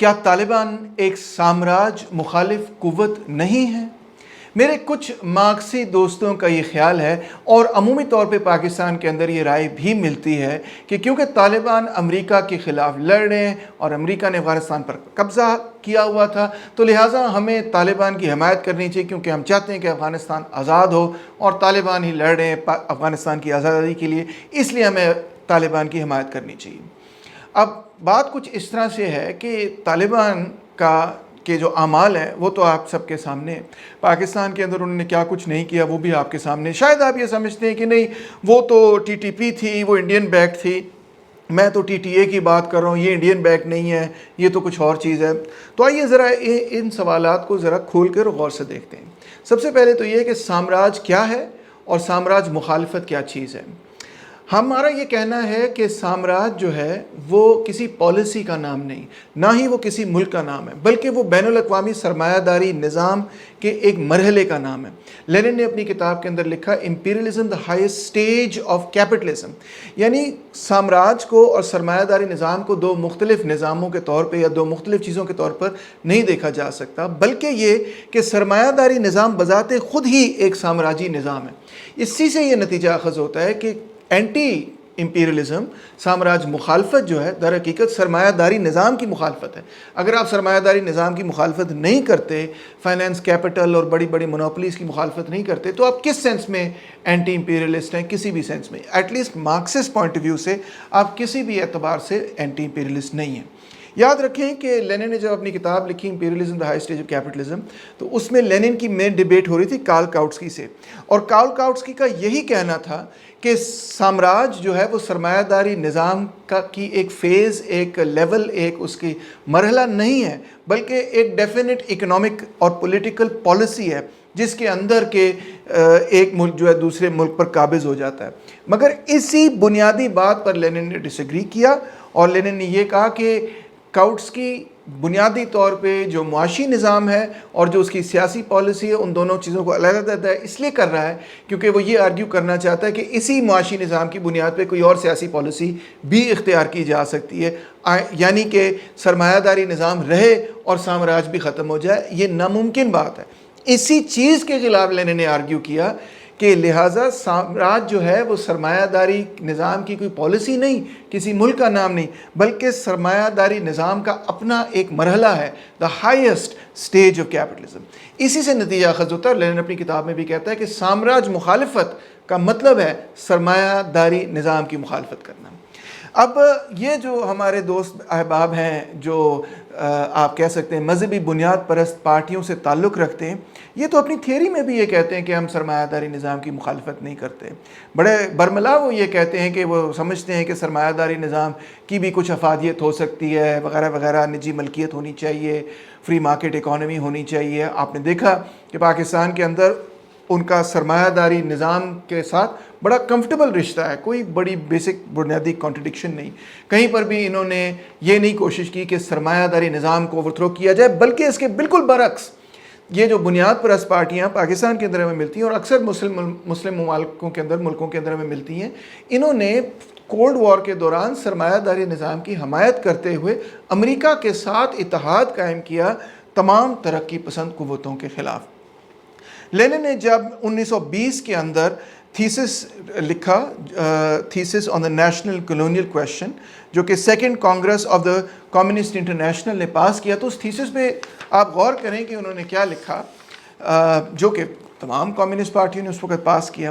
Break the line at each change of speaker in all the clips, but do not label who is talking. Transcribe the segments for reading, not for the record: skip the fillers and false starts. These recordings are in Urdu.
کیا طالبان ایک سامراج مخالف قوت نہیں ہے؟ میرے کچھ مارکسی دوستوں کا یہ خیال ہے اور عمومی طور پہ پاکستان کے اندر یہ رائے بھی ملتی ہے کہ کیونکہ طالبان امریکہ کے خلاف لڑ رہے ہیں اور امریکہ نے افغانستان پر قبضہ کیا ہوا تھا، تو لہٰذا ہمیں طالبان کی حمایت کرنی چاہیے، کیونکہ ہم چاہتے ہیں کہ افغانستان آزاد ہو اور طالبان ہی لڑ رہے ہیں افغانستان کی آزادی کے لیے، اس لیے ہمیں طالبان کی حمایت کرنی چاہیے۔ اب بات کچھ اس طرح سے ہے کہ طالبان کے جو اعمال ہیں وہ تو آپ سب کے سامنے ہیں۔ پاکستان کے اندر انہوں نے کیا کچھ نہیں کیا وہ بھی آپ کے سامنے۔ شاید آپ یہ سمجھتے ہیں کہ نہیں وہ تو ٹی ٹی پی تھی، وہ انڈین بیک تھی، میں تو ٹی ٹی اے کی بات کر رہا ہوں، یہ انڈین بیک نہیں ہے، یہ تو کچھ اور چیز ہے۔ تو آئیے ذرا ان سوالات کو ذرا کھول کر غور سے دیکھتے ہیں۔ سب سے پہلے تو یہ کہ سامراج کیا ہے اور سامراج مخالفت کیا چیز ہے۔ ہمارا یہ کہنا ہے کہ سامراج جو ہے وہ کسی پالیسی کا نام نہیں، نہ ہی وہ کسی ملک کا نام ہے، بلکہ وہ بین الاقوامی سرمایہ داری نظام کے ایک مرحلے کا نام ہے۔ لینن نے اپنی کتاب کے اندر لکھا imperialism the highest stage of capitalism, یعنی سامراج کو اور سرمایہ داری نظام کو دو مختلف نظاموں کے طور پہ یا دو مختلف چیزوں کے طور پر نہیں دیکھا جا سکتا، بلکہ یہ کہ سرمایہ داری نظام بذات خود ہی ایک سامراجی نظام ہے۔ اسی سے یہ نتیجہ اخذ ہوتا ہے کہ اینٹی امپیریلزم، سامراج مخالفت جو ہے در حقیقت سرمایہ داری نظام کی مخالفت ہے۔ اگر آپ سرمایہ داری نظام کی مخالفت نہیں کرتے، فائنینس کیپٹل اور بڑی بڑی مونوپلیز کی مخالفت نہیں کرتے، تو آپ کس سینس میں اینٹی امپیریلسٹ ہیں؟ کسی بھی سینس میں، at least Marxist point of view سے آپ کسی بھی اعتبار سے اینٹی امپیریلسٹ نہیں ہیں۔ یاد رکھیں کہ لینن نے جب اپنی کتاب لکھی imperialism the high stage of capitalism, تو اس میں لینن کی مین ڈیبیٹ ہو رہی تھی کارل کاؤٹسکی سے، اور کارل کاؤٹسکی کا یہی کہنا تھا کہ سامراج جو ہے وہ سرمایہ داری نظام کی ایک فیز، ایک لیول، ایک اس کی مرحلہ نہیں ہے، بلکہ ایک ڈیفینٹ اکنامک اور پولیٹیکل پالیسی ہے جس کے اندر کہ ایک ملک جو ہے دوسرے ملک پر قابض ہو جاتا ہے۔ مگر اسی بنیادی بات پر لینن نے ڈس ایگری کیا، اور لینن نے یہ کہا کہ کاؤٹسکی بنیادی طور پہ جو معاشی نظام ہے اور جو اس کی سیاسی پالیسی ہے، ان دونوں چیزوں کو علیحدہ اس لیے کر رہا ہے کیونکہ وہ یہ آرگیو کرنا چاہتا ہے کہ اسی معاشی نظام کی بنیاد پہ کوئی اور سیاسی پالیسی بھی اختیار کی جا سکتی ہے، یعنی کہ سرمایہ داری نظام رہے اور سامراج بھی ختم ہو جائے۔ یہ ناممکن بات ہے۔ اسی چیز کے خلاف لینن نے آرگیو کیا کہ لہٰذا سامراج جو ہے وہ سرمایہ داری نظام کی کوئی پالیسی نہیں، کسی ملک کا نام نہیں، بلکہ سرمایہ داری نظام کا اپنا ایک مرحلہ ہے، the highest stage of capitalism. اسی سے نتیجہ اخذ ہوتا ہے، لینن اپنی کتاب میں بھی کہتا ہے کہ سامراج مخالفت کا مطلب ہے سرمایہ داری نظام کی مخالفت کرنا۔ اب یہ جو ہمارے دوست احباب ہیں جو آپ کہہ سکتے ہیں مذہبی بنیاد پرست پارٹیوں سے تعلق رکھتے ہیں، یہ تو اپنی تھیوری میں بھی یہ کہتے ہیں کہ ہم سرمایہ داری نظام کی مخالفت نہیں کرتے۔ بڑے برملا وہ یہ کہتے ہیں کہ وہ سمجھتے ہیں کہ سرمایہ داری نظام کی بھی کچھ افادیت ہو سکتی ہے وغیرہ وغیرہ، نجی ملکیت ہونی چاہیے، فری مارکیٹ اکانومی ہونی چاہیے۔ آپ نے دیکھا کہ پاکستان کے اندر ان کا سرمایہ داری نظام کے ساتھ بڑا کمفرٹیبل رشتہ ہے، کوئی بڑی بیسک بنیادی کانٹرڈکشن نہیں۔ کہیں پر بھی انہوں نے یہ نہیں کوشش کی کہ سرمایہ داری نظام کو اوورتھرو کیا جائے، بلکہ اس کے بالکل برعکس یہ جو بنیاد پرست پارٹیاں پاکستان کے اندر ہمیں ملتی ہیں اور اکثر مسلم ممالکوں کے اندر، ملکوں کے اندر ہمیں ملتی ہیں، انہوں نے کولڈ وار کے دوران سرمایہ داری نظام کی حمایت کرتے ہوئے امریکہ کے ساتھ اتحاد قائم کیا تمام ترقی پسند قوتوں کے خلاف۔ لینن نے جب 1920 کے اندر تھیسس لکھا، تھیسس آن دا نیشنل کولونیل کویسچن، جو کہ second Congress of the communist international نے پاس کیا، تو اس تھیسس پہ آپ غور کریں کہ انہوں نے کیا لکھا، جو کہ تمام کمیونسٹ پارٹیوں نے اس وقت پاس کیا۔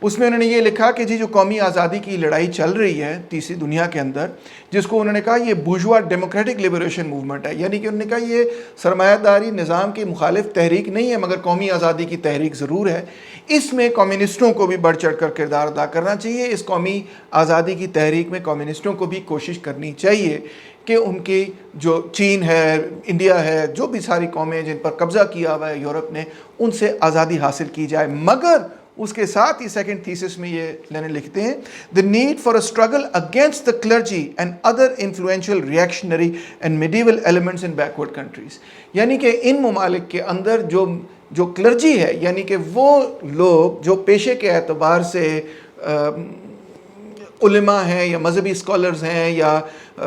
اس میں انہوں نے یہ لکھا کہ جو قومی آزادی کی لڑائی چل رہی ہے تیسری دنیا کے اندر، جس کو انہوں نے کہا یہ بورژوا ڈیموکریٹک لبریشن موومنٹ ہے، یعنی کہ انہوں نے کہا یہ سرمایہ داری نظام کی مخالف تحریک نہیں ہے مگر قومی آزادی کی تحریک ضرور ہے۔ اس میں کمیونسٹوں کو بھی بڑھ چڑھ کر کردار ادا کرنا چاہیے، اس قومی آزادی کی تحریک میں کمیونسٹوں کو بھی کوشش کرنی چاہیے کہ ان کی جو چین ہے، انڈیا ہے، جو بھی ساری قومیں جن پر قبضہ کیا ہوا ہے یورپ نے، ان سے آزادی حاصل کی جائے۔ مگر اس کے ساتھ ہی سیکنڈ تھیسس میں یہ لینن لکھتے ہیں the need for a struggle against the clergy and other influential reactionary and medieval elements in backward countries، یعنی کہ ان ممالک کے اندر جو کلرجی ہے، یعنی کہ وہ لوگ جو پیشے کے اعتبار سے علماء ہیں یا مذہبی اسکالرز ہیں یا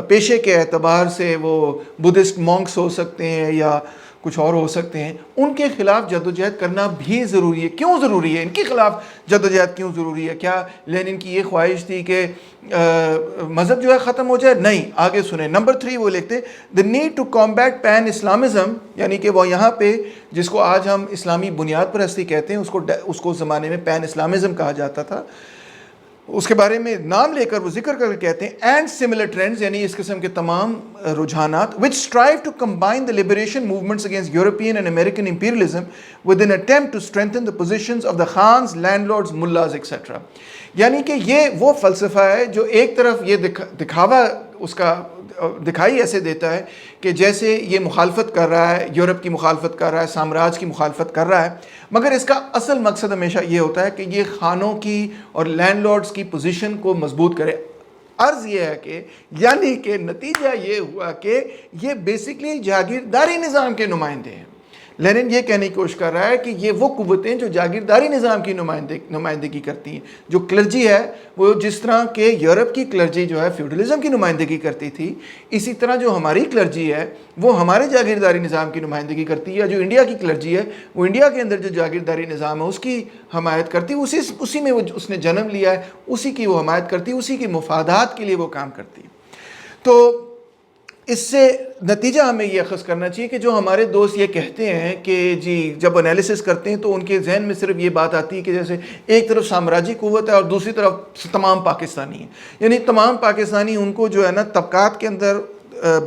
پیشے کے اعتبار سے وہ بدھسٹ مونکس ہو سکتے ہیں یا کچھ اور ہو سکتے ہیں، ان کے خلاف جدوجہد کرنا بھی ضروری ہے۔ کیوں ضروری ہے؟ ان کے خلاف جدوجہد کیوں ضروری ہے؟ کیا لینن کی یہ خواہش تھی کہ مذہب جو ہے ختم ہو جائے؟ نہیں، آگے سنیں۔ نمبر 3 وہ لکھتے the need to combat pan Islamism، یعنی کہ وہ یہاں پہ جس کو آج ہم اسلامی بنیاد پرستی کہتے ہیں، اس کو زمانے میں پین اسلامزم کہا جاتا تھا، اس کے بارے میں نام لے کر وہ ذکر کر کے کہتے ہیں اینڈ سملر ٹرینڈز، یعنی اس قسم کے تمام رجحانات which strive to combine the liberation movements against European and American imperialism with an attempt to strengthen the positions of the khans, landlords, mullahs etc۔ یعنی کہ یہ وہ فلسفہ ہے جو ایک طرف یہ دکھاوا اس کا دکھائی ایسے دیتا ہے کہ جیسے یہ مخالفت کر رہا ہے، یورپ کی مخالفت کر رہا ہے، سامراج کی مخالفت کر رہا ہے، مگر اس کا اصل مقصد ہمیشہ یہ ہوتا ہے کہ یہ خانوں کی اور لینڈ لارڈز کی پوزیشن کو مضبوط کرے۔ عرض یہ ہے کہ یعنی کہ نتیجہ یہ ہوا کہ یہ بیسکلی جاگیرداری نظام کے نمائندے ہیں۔ لینن یہ کہنے کی کوشش کر رہا ہے کہ یہ وہ قوتیں جو جاگیرداری نظام کی نمائندگی کرتی ہیں، جو کلرجی ہے وہ جس طرح کہ یورپ کی کلرجی جو ہے فیوڈلزم کی نمائندگی کرتی تھی، اسی طرح جو ہماری کلرجی ہے وہ ہمارے جاگیرداری نظام کی نمائندگی کرتی ہے۔ جو انڈیا کی کلرجی ہے وہ انڈیا کے اندر جو جاگیرداری نظام ہے اس کی حمایت کرتی ہے، اسی میں وہ اس نے جنم لیا ہے، اسی کی وہ حمایت کرتی ہے، اسی کی مفادات کے لیے وہ کام کرتی ہے۔ تو اس سے نتیجہ ہمیں یہ اخذ کرنا چاہیے کہ جو ہمارے دوست یہ کہتے ہیں کہ جی جب انالیسس کرتے ہیں تو ان کے ذہن میں صرف یہ بات آتی ہے کہ جیسے ایک طرف سامراجی قوت ہے اور دوسری طرف تمام پاکستانی ہیں، یعنی تمام پاکستانی ان کو جو ہے نا طبقات کے اندر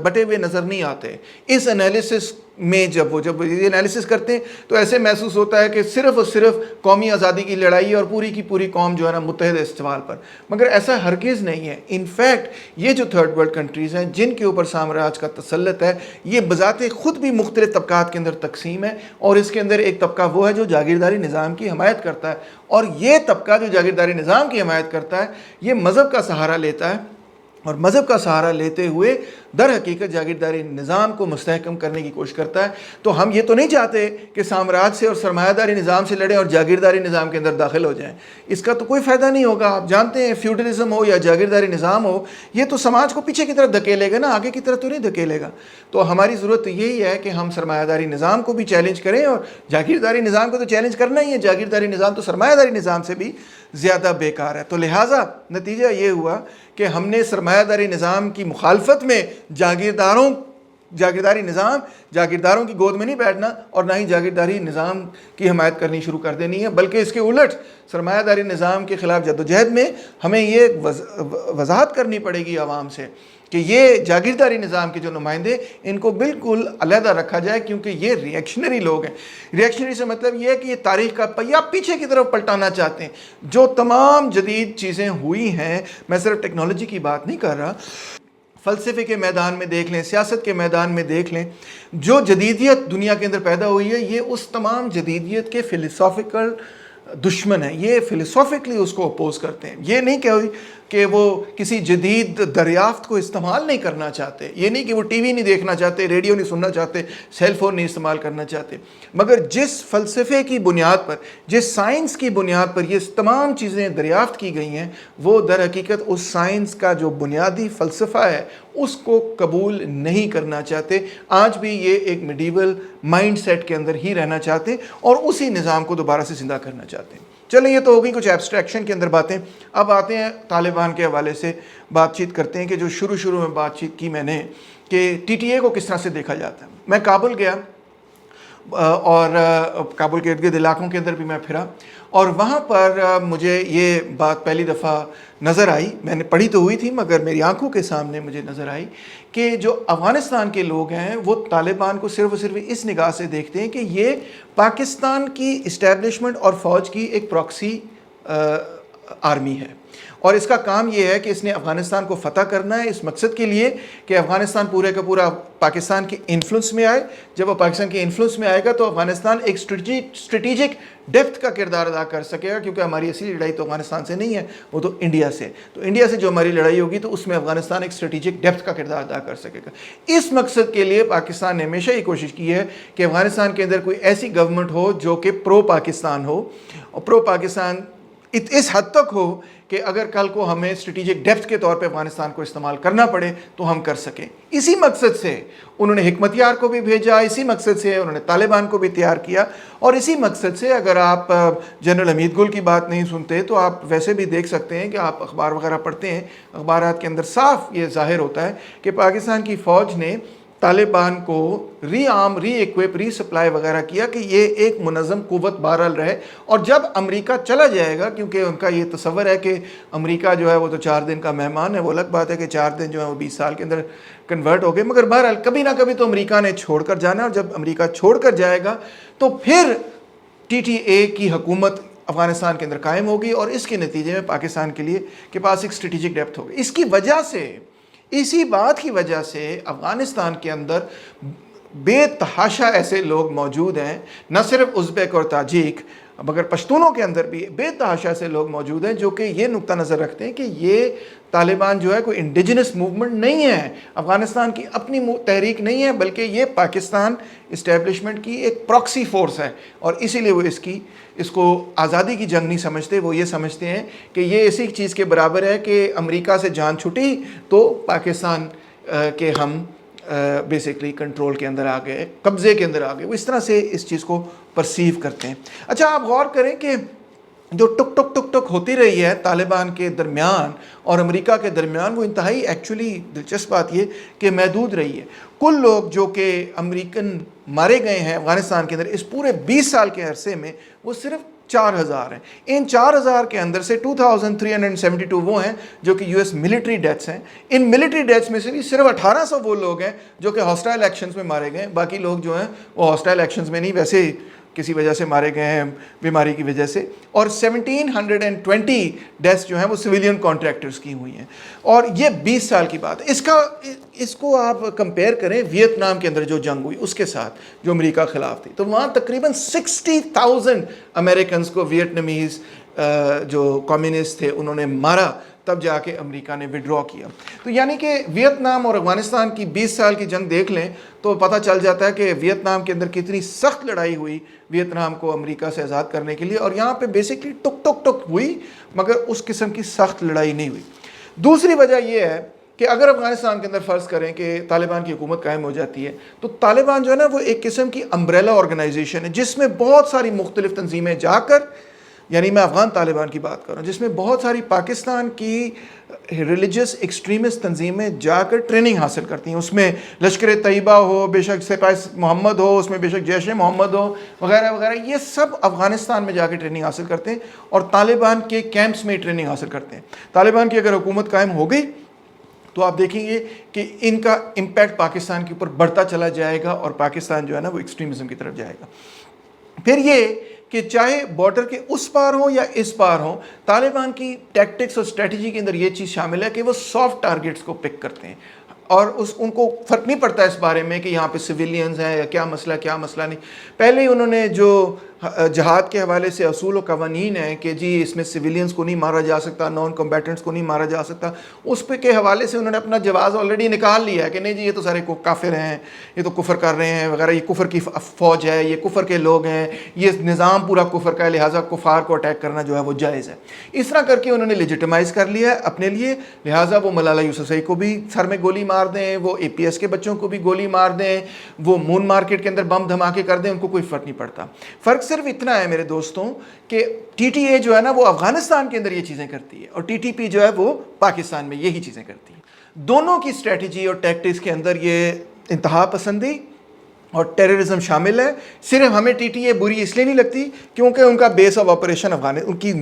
بٹے ہوئے نظر نہیں آتے۔ اس انالیسس میں جب یہ انالیسس کرتے ہیں تو ایسے محسوس ہوتا ہے کہ صرف اور صرف قومی آزادی کی لڑائی اور پوری کی پوری قوم جو ہے نا متحد ہے اس سوال پر، مگر ایسا ہرگز نہیں ہے۔ ان فیکٹ یہ جو تھرڈ ورلڈ کنٹریز ہیں جن کے اوپر سامراج کا تسلط ہے، یہ بذات خود بھی مختلف طبقات کے اندر تقسیم ہے، اور اس کے اندر ایک طبقہ وہ ہے جو جاگیرداری نظام کی حمایت کرتا ہے، اور یہ طبقہ جو جاگیرداری نظام کی حمایت کرتا ہے یہ مذہب کا سہارا لیتا ہے، اور مذہب کا سہارا لیتے ہوئے در حقیقت جاگیرداری نظام کو مستحکم کرنے کی کوشش کرتا ہے۔ تو ہم یہ تو نہیں چاہتے کہ سامراج سے اور سرمایہ داری نظام سے لڑیں اور جاگیرداری نظام کے اندر داخل ہو جائیں، اس کا تو کوئی فائدہ نہیں ہوگا۔ آپ جانتے ہیں فیوڈلزم ہو یا جاگیرداری نظام ہو، یہ تو سماج کو پیچھے کی طرف دھکیلے گا نا، آگے کی طرف تو نہیں دھکیلے گا۔ تو ہماری ضرورت یہی ہے کہ ہم سرمایہ داری نظام کو بھی چیلنج کریں، اور جاگیرداری نظام کو تو چیلنج کرنا ہی ہے، جاگیرداری نظام تو سرمایہ داری نظام سے بھی زیادہ بیکار ہے۔ تو لہٰذا نتیجہ یہ ہوا کہ ہم نے سرمایہ داری نظام کی مخالفت میں جاگیرداروں کی گود میں نہیں بیٹھنا، اور نہ ہی جاگیرداری نظام کی حمایت کرنی شروع کر دینی ہے، بلکہ اس کے الٹ سرمایہ داری نظام کے خلاف جدوجہد میں ہمیں یہ وضاحت کرنی پڑے گی عوام سے کہ یہ جاگیرداری نظام کے جو نمائندے ان کو بالکل علیحدہ رکھا جائے، کیونکہ یہ ریئیکشنری لوگ ہیں۔ ریئیکشنری سے مطلب یہ ہے کہ یہ تاریخ کا پہیہ پیچھے کی طرف پلٹانا چاہتے ہیں۔ جو تمام جدید چیزیں ہوئی ہیں، میں صرف ٹیکنالوجی کی بات نہیں کر رہا، فلسفے کے میدان میں دیکھ لیں، سیاست کے میدان میں دیکھ لیں، جو جدیدیت دنیا کے اندر پیدا ہوئی ہے یہ اس تمام جدیدیت کے فلسافیکل دشمن ہیں۔ یہ فلسافیکلی اس کو اپوز کرتے ہیں۔ یہ نہیں کہ وہ کسی جدید دریافت کو استعمال نہیں کرنا چاہتے، یہ نہیں کہ وہ ٹی وی نہیں دیکھنا چاہتے، ریڈیو نہیں سننا چاہتے، سیل فون نہیں استعمال کرنا چاہتے، مگر جس فلسفے کی بنیاد پر، جس سائنس کی بنیاد پر یہ تمام چیزیں دریافت کی گئی ہیں، وہ در حقیقت اس سائنس کا جو بنیادی فلسفہ ہے اس کو قبول نہیں کرنا چاہتے۔ آج بھی یہ ایک میڈیول مائنڈ سیٹ کے اندر ہی رہنا چاہتے اور اسی نظام کو دوبارہ سے زندہ کرنا چاہتے ہیں۔ چلیں یہ تو ہو گئی کچھ ایبسٹریکشن کے اندر باتیں۔ اب آتے ہیں طالبان کے حوالے سے بات چیت کرتے ہیں کہ جو شروع میں بات چیت کی میں نے کہ ٹی ٹی اے کو کس طرح سے دیکھا جاتا ہے۔ میں کابل گیا اور کابل کے ارد گرد علاقوں کے اندر بھی میں پھرا، اور وہاں پر مجھے یہ بات پہلی دفعہ نظر آئی، میں نے پڑھی تو ہوئی تھی مگر میری آنکھوں کے سامنے مجھے نظر آئی کہ جو افغانستان کے لوگ ہیں وہ طالبان کو صرف اور صرف اس نگاہ سے دیکھتے ہیں کہ یہ پاکستان کی اسٹیبلشمنٹ اور فوج کی ایک پراکسی آرمی ہے، اور اس کا کام یہ ہے کہ اس نے افغانستان کو فتح کرنا ہے اس مقصد کے لیے کہ افغانستان پورے کا پورا پاکستان کے انفلوئنس میں آئے۔ جب وہ پاکستان کے انفلوئنس میں آئے گا تو افغانستان ایک اسٹریٹجک ڈیپتھ کا کردار ادا کر سکے گا، کیونکہ ہماری اصلی لڑائی تو افغانستان سے نہیں ہے، وہ تو انڈیا سے۔ تو انڈیا سے جو ہماری لڑائی ہوگی تو اس میں افغانستان ایک اسٹریٹجک ڈیپتھ کا کردار ادا کر سکے گا۔ اس مقصد کے لیے پاکستان نے ہمیشہ یہ کوشش کی ہے کہ افغانستان کے اندر کوئی ایسی گورنمنٹ ہو جو کہ پرو پاکستان ہو، اور پرو پاکستان اس حد تک ہو کہ اگر کل کو ہمیں اسٹریٹجک ڈیپتھ کے طور پہ افغانستان کو استعمال کرنا پڑے تو ہم کر سکیں. اسی مقصد سے انہوں نے حکمت یار کو بھی بھیجا, اسی مقصد سے انہوں نے طالبان کو بھی تیار کیا, اور اسی مقصد سے اگر آپ جنرل حمید گل کی بات نہیں سنتے تو آپ ویسے بھی دیکھ سکتے ہیں کہ آپ اخبار وغیرہ پڑھتے ہیں, اخبارات کے اندر صاف یہ ظاہر ہوتا ہے کہ پاکستان کی فوج نے طالبان کو ری آرم, ری ایکوپ, ری سپلائی وغیرہ کیا کہ یہ ایک منظم قوت بہرحال رہے. اور جب امریکہ چلا جائے گا, کیونکہ ان کا یہ تصور ہے کہ امریکہ جو ہے وہ تو 4 دن کا مہمان ہے, وہ الگ بات ہے کہ 4 دن جو ہے وہ 20 سال کے اندر کنورٹ ہو گئے, مگر بہرحال کبھی نہ کبھی تو امریکہ نے چھوڑ کر جانا ہے, اور جب امریکہ چھوڑ کر جائے گا تو پھر ٹی ٹی اے کی حکومت افغانستان کے اندر قائم ہوگی, اور اس کے نتیجے میں پاکستان کے پاس ایک اسٹریٹجک ڈیپتھ ہوگی. اس کی وجہ سے, اسی بات کی وجہ سے افغانستان کے اندر بے تحاشا ایسے لوگ موجود ہیں, نہ صرف ازبیک اور تاجک, مگر پشتونوں کے اندر بھی بے تحاشا ایسے لوگ موجود ہیں جو کہ یہ نقطہ نظر رکھتے ہیں کہ یہ طالبان جو ہے کوئی انڈیجنس موومنٹ نہیں ہے, افغانستان کی اپنی تحریک نہیں ہے, بلکہ یہ پاکستان اسٹیبلشمنٹ کی ایک پراکسی فورس ہے, اور اسی لیے وہ اس کو آزادی کی جنگ نہیں سمجھتے. وہ یہ سمجھتے ہیں کہ یہ اسی چیز کے برابر ہے کہ امریکہ سے جان چھٹی تو پاکستان کے ہم بیسکلی کنٹرول کے اندر آ گئے, قبضے کے اندر آ گئے. وہ اس طرح سے اس چیز کو پرسیو کرتے ہیں. اچھا, آپ غور کریں کہ جو ٹک ٹک ٹک ٹک ہوتی رہی ہے طالبان کے درمیان اور امریکہ کے درمیان, وہ انتہائی ایکچولی دلچسپ بات یہ کہ محدود رہی ہے. کل لوگ جو کہ امریکن مارے گئے ہیں افغانستان کے اندر اس پورے 20 سال کے عرصے میں, وہ صرف 4000 ہیں. ان 4000 کے اندر سے 2372 وہ ہیں جو کہ US ملٹری ڈیتھس ہیں. ان ملٹری ڈیتھس میں سے بھی صرف 1800 وہ لوگ ہیں جو کہ ہاسٹائل ایکشنز میں مارے گئے ہیں. باقی لوگ جو ہیں وہ ہاسٹائل ایکشنز میں نہیں, ویسے کسی وجہ سے مارے گئے ہیں, بیماری کی وجہ سے. اور 1720 ڈیتھس جو ہیں وہ سویلین کانٹریکٹرز کی ہوئی ہیں, اور یہ 20 سال کی بات ہے. اس کو آپ کمپیئر کریں ویتنام کے اندر جو جنگ ہوئی اس کے ساتھ جو امریکہ خلاف تھی, تو وہاں تقریباً 60,000 امریکنز کو ویتنامیز جو کمیونسٹ تھے انہوں نے مارا, تب جا کے امریکہ نے وڈرا کیا. تو یعنی کہ ویتنام اور افغانستان کی 20 سال کی جنگ دیکھ لیں تو پتہ چل جاتا ہے کہ ویتنام کے اندر کتنی سخت لڑائی ہوئی ویتنام کو امریکہ سے آزاد کرنے کے لیے, اور یہاں پہ بیسکلی ٹک ٹک ٹک ہوئی, مگر اس قسم کی سخت لڑائی نہیں ہوئی. دوسری وجہ یہ ہے کہ اگر افغانستان کے اندر فرض کریں کہ طالبان کی حکومت قائم ہو جاتی ہے, تو طالبان جو ہے نا وہ ایک قسم کی امبریلا آرگنائزیشن ہے جس میں بہت ساری مختلف تنظیمیں جا کر, یعنی میں افغان طالبان کی بات کر رہا ہوں, جس میں بہت ساری پاکستان کی ریلیجس ایکسٹریمسٹ تنظیمیں جا کر ٹریننگ حاصل کرتی ہیں. اس میں لشکر طیبہ ہو, بے شک سپاہی محمد ہو, اس میں بے شک جیش محمد ہو, وغیرہ وغیرہ, یہ سب افغانستان میں جا کے ٹریننگ حاصل کرتے ہیں اور طالبان کے کیمپس میں ٹریننگ حاصل کرتے ہیں. طالبان کی اگر حکومت قائم ہو گئی تو آپ دیکھیں گے کہ ان کا امپیکٹ پاکستان کے اوپر بڑھتا چلا جائے گا, اور پاکستان جو ہے نا وہ ایکسٹریمزم کی طرف جائے گا. پھر یہ کہ چاہے بارڈر کے اس پار ہوں یا اس پار ہوں, طالبان کی ٹیکٹکس اور اسٹریٹجی کے اندر یہ چیز شامل ہے کہ وہ سافٹ ٹارگیٹس کو پک کرتے ہیں, اور ان کو فرق نہیں پڑتا اس بارے میں کہ یہاں پہ سویلینز ہیں یا کیا مسئلہ نہیں. پہلے ہی انہوں نے جو جہاد کے حوالے سے اصول و قوانین ہیں کہ جی اس میں سویلینز کو نہیں مارا جا سکتا, نان کمبیٹنٹس کو نہیں مارا جا سکتا, اس پہ کے حوالے سے انہوں نے اپنا جواز آلریڈی نکال لیا ہے کہ نہیں جی یہ تو سارے کافر ہیں, یہ تو کفر کر رہے ہیں وغیرہ, یہ کفر کی فوج ہے, یہ کفر کے لوگ ہیں, یہ نظام پورا کفر کا ہے, لہٰذا کفار کو اٹیک کرنا جو ہے وہ جائز ہے. اس طرح کر کے انہوں نے لیجیٹمائز کر لیا ہے اپنے لیے, لہٰذا وہ ملالہ یوسفزئی کو بھی سر میں گولی مار دیں, وہ APS کے بچوں کو بھی گولی مار دیں, وہ مون مارکیٹ کے اندر بم دھماکے کر دیں, ان کو کوئی فرق نہیں پڑتا. فرق صرف اتنا ہے میرے دوستوں کہ TTA جو ہے نا وہ افغانستان کے اندر یہ چیزیں کرتی ہے, اور TTP جو ہے وہ پاکستان میں یہی چیزیں کرتی ہیں. دونوں کی اسٹریٹجی اور ٹیکٹکس کے اندر یہ انتہا پسندی اور ٹیررزم شامل ہے. صرف ہمیں TTA بری اس لیے نہیں لگتی کیونکہ ان کا بیس آف آپریشن ان کی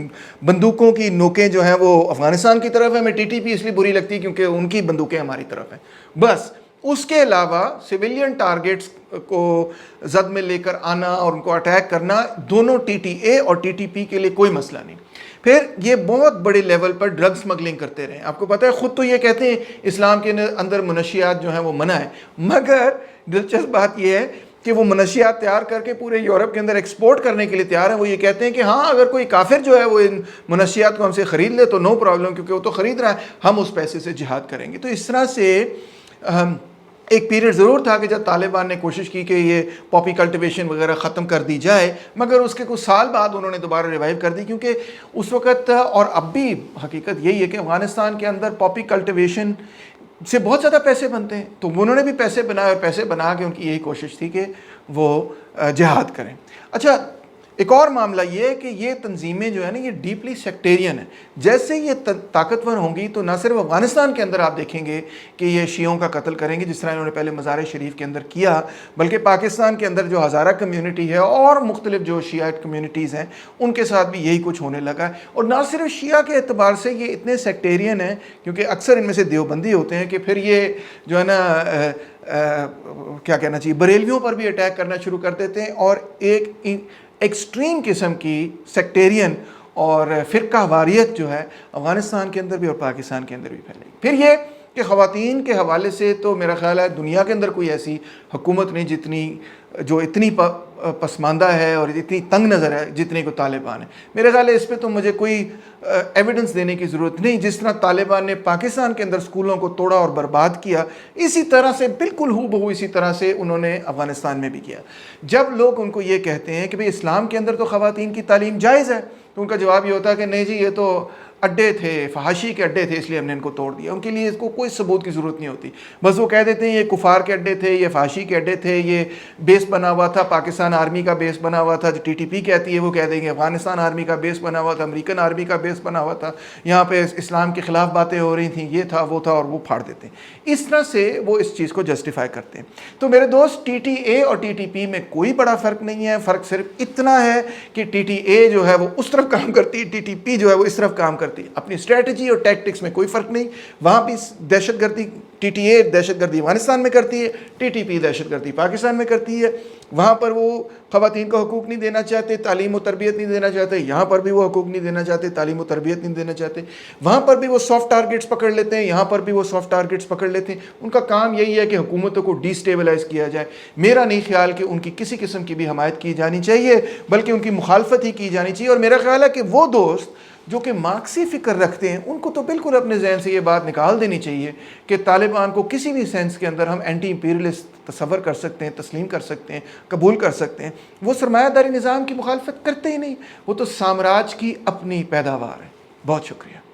بندوقوں کی نوکیں جو ہیں وہ افغانستان کی طرف ہے. ہمیں TTP اس لیے بری لگتی کیونکہ ان کی بندوقیں ہماری طرف ہیں بس. اس کے علاوہ سویلین ٹارگیٹس کو زد میں لے کر آنا اور ان کو اٹیک کرنا, دونوں TTA اور TTP کے لیے کوئی مسئلہ نہیں. پھر یہ بہت بڑے لیول پر ڈرگ سمگلنگ کرتے رہے. آپ کو پتہ ہے خود تو یہ کہتے ہیں اسلام کے اندر منشیات جو ہیں وہ منع ہے, مگر دلچسپ بات یہ ہے کہ وہ منشیات تیار کر کے پورے یورپ کے اندر ایکسپورٹ کرنے کے لیے تیار ہیں. وہ یہ کہتے ہیں کہ ہاں اگر کوئی کافر جو ہے وہ ان منشیات کو ہم سے خرید لے تو نو پرابلم, کیونکہ وہ تو خرید رہا ہے, ہم اس پیسے سے جہاد کریں گے. تو اس طرح سے ایک پیریڈ ضرور تھا کہ جب طالبان نے کوشش کی کہ یہ پاپی کلٹیویشن وغیرہ ختم کر دی جائے، مگر اس کے کچھ سال بعد انہوں نے دوبارہ ریوائیو کر دی، کیونکہ اس وقت اور اب بھی حقیقت یہی ہے کہ افغانستان کے اندر پاپی کلٹیویشن سے بہت زیادہ پیسے بنتے ہیں، تو انہوں نے بھی پیسے بنائے اور پیسے بنا کے ان کی یہی کوشش تھی کہ وہ جہاد کریں۔ اچھا، ایک اور معاملہ یہ ہے کہ یہ تنظیمیں جو ہے نا یہ ڈیپلی سیکٹیرین ہیں۔ جیسے یہ طاقتور ہوں گی تو نہ صرف افغانستان کے اندر آپ دیکھیں گے کہ یہ شیعوں کا قتل کریں گے جس طرح انہوں نے پہلے مزار شریف کے اندر کیا، بلکہ پاکستان کے اندر جو ہزارہ کمیونٹی ہے اور مختلف جو شیعہ کمیونٹیز ہیں ان کے ساتھ بھی یہی کچھ ہونے لگا ہے۔ اور نہ صرف شیعہ کے اعتبار سے یہ اتنے سیکٹیرین ہیں، کیونکہ اکثر ان میں سے دیوبندی ہوتے ہیں، کہ پھر یہ جو ہے نا کیا کہنا چاہیے، بریلویوں پر بھی اٹیک کرنا شروع کر دیتے ہیں، اور ایک ایکسٹریم قسم کی سیکٹیرین اور فرقہ واریت جو ہے افغانستان کے اندر بھی اور پاکستان کے اندر بھی پھیلے گی۔ پھر یہ کہ خواتین کے حوالے سے تو میرا خیال ہے دنیا کے اندر کوئی ایسی حکومت نہیں جو اتنی پسماندہ ہے اور اتنی تنگ نظر ہے جتنے کو طالبان ہے۔ میرے خیال ہے اس پہ تو مجھے کوئی ایویڈنس دینے کی ضرورت نہیں۔ جس طرح طالبان نے پاکستان کے اندر اسکولوں کو توڑا اور برباد کیا، اسی طرح سے بالکل ہو بہو اسی طرح سے انہوں نے افغانستان میں بھی کیا۔ جب لوگ ان کو یہ کہتے ہیں کہ بھئی اسلام کے اندر تو خواتین کی تعلیم جائز ہے، تو ان کا جواب یہ ہوتا ہے کہ نہیں جی یہ تو اڈے تھے، فحاشی کے اڈے تھے، اس لیے ہم نے ان کو توڑ دیا۔ ان کے لیے اس کو کوئی ثبوت کی ضرورت نہیں ہوتی، بس وہ کہہ دیتے ہیں یہ کفار کے اڈے تھے، یہ فحاشی کے اڈے تھے، یہ بیس بنا ہوا تھا، پاکستان آرمی کا بیس بنا ہوا تھا، جو ٹی ٹی پی کہتی ہے وہ کہہ دیں گے افغانستان آرمی کا بیس بنا ہوا تھا، امریکن آرمی کا بیس بنا ہوا تھا، یہاں پہ اسلام کے خلاف باتیں ہو رہی تھیں، یہ تھا وہ تھا، اور وہ پھاڑ دیتے ہیں۔ اس طرح سے وہ اس چیز کو جسٹیفائی کرتے ہیں۔ تو میرے دوست، ٹی ٹی اے اور ٹی ٹی پی میں کوئی بڑا فرق نہیں ہے، فرق صرف اتنا ہے کہ ٹی ٹی اے جو ہے وہ اس طرف کام کرتی ہے، ٹی ٹی پی جو ہے وہ اس طرف کام کرتی ہے۔ اپنی اسٹریٹجی اور ٹیکٹکس میں کوئی فرق نہیں، وہاں بھی دہشت گردی ٹی ٹی اے دہشت گردی افغانستان میں کرتی ہے، ٹی ٹی پی دہشت گردی پاکستان میں کرتی ہے۔ وہاں پر وہ خواتین کو حقوق نہیں دینا چاہتے، تعلیم و تربیت نہیں دینا چاہتے، یہاں پر بھی وہ حقوق نہیں دینا چاہتے، تعلیم و تربیت نہیں دینا چاہتے۔ وہاں پر بھی وہ سافٹ ٹارگٹس پکڑ لیتے ہیں، یہاں پر بھی وہ سافٹ ٹارگٹس پکڑ لیتے ہیں۔ ان کا کام یہی ہے کہ حکومتوں کو ڈی سٹیبلائز کیا جائے۔ میرا نہیں خیال کہ ان کی کسی قسم کی بھی حمایت کی جانی چاہیے، بلکہ ان کی مخالفت ہی کی جانی چاہیے۔ اور میرا خیال ہے کہ وہ دوست جو کہ مارکسی فکر رکھتے ہیں ان کو تو بالکل اپنے ذہن سے یہ بات نکال دینی چاہیے کہ طالبان کو کسی بھی سینس کے اندر ہم اینٹی امپیریلسٹ تصور کر سکتے ہیں، تسلیم کر سکتے ہیں، قبول کر سکتے ہیں۔ وہ سرمایہ داری نظام کی مخالفت کرتے ہی نہیں، وہ تو سامراج کی اپنی پیداوار ہے۔ بہت شکریہ۔